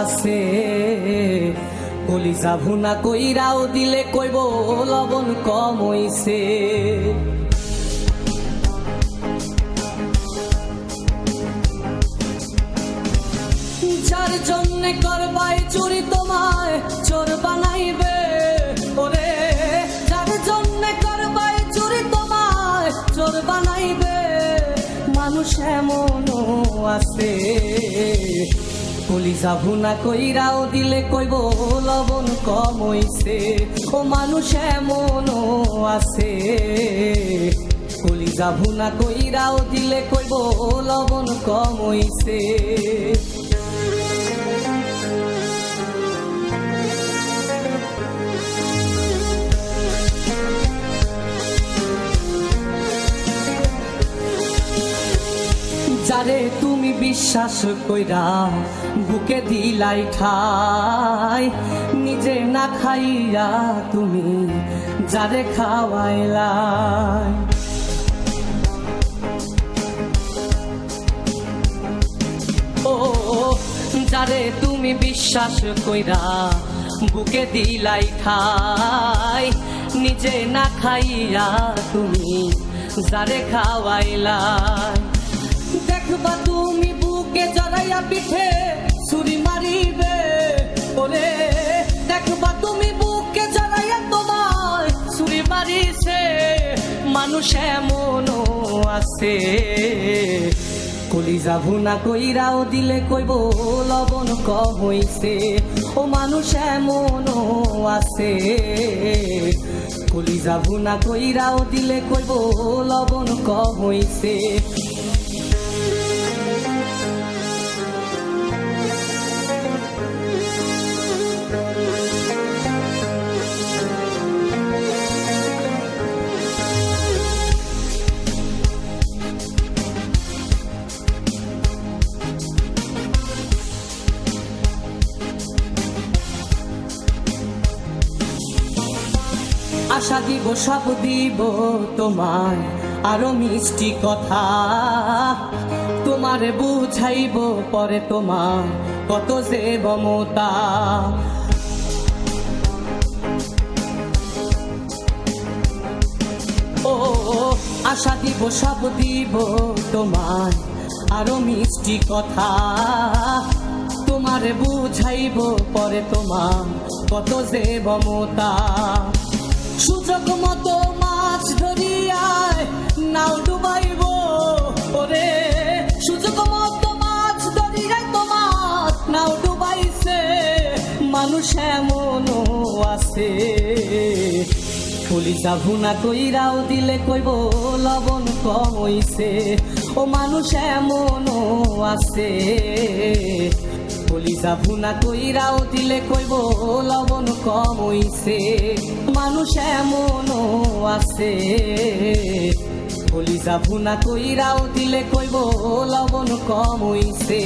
আছে কলিজা ভুনা কইরাও দিলে কইব লবণ কম হইছে। যার জন্যে করবাই চুরি তোমায় চোর বানাইবে, ওরে যার জন্যে করবাই চুরি তোমায় চোর বানাইবে। মানুষ এমনও আছে কলিজা ভুনা কইরাও দিলে কইব লবণ কম হইছে। ও মানুষ এমনও আছে কলিজা ভুনা কইরাও দিলে কইব লবণ কম হইছে। যারে তুমি বিশ্বাস কইরা বুকে দিলাই ঠাই, নিজে না খাইয়া তুমি যারে খাওয়াইলাই। ও যারে তুমি বিশ্বাস কইরা বুকে দিলাই ঠাই, নিজে না খাইয়া তুমি যারে খাওয়াইলাই। দেখবা তুমি বুকে জড়াইয়া পিঠে ছুরি মারিবে, ওরে দেখবা তুমি বুকে জড়াইয়া তোমায় ছুরি মারিছে। মানুষ এমনও আছে কলিজা ভুনা কইরাও দিলে কইব লবণ কম হইছে। ও মানুষ এমনও আছে কলিজা ভুনা কইরাও দিলে কইব লবণ কম হইছে। আশা দিব সব দিব তোমায় আরো মিষ্টি কথা, তোমারে বুঝাইব পরে তোমার কত যে মমতা। ও আশা দিব সব দিব তোমায় আরো মিষ্টি কথা, তোমারে বুঝাইব পরে তোমার কত যে মমতা। সুযোগ মতো মাছ ধরিয়ায় নাও ডুবাইব, ওরে সুযোগ মতো মাছ ধরিয়ায় তোমার নাও ডুবাইছে। মানুষ এমনও আছে কলিজা ভুনা কইরাও দিলে কইব লবণ কম হইছে। ও মানুষ এমনও আছে কলিজা ভুনা কইরাও দিলে কইব লবণ কম হইছে। মানুষ এমনও আছে কলিজা ভুনা কইরাও দিলে কইব লবণ কম হইছে।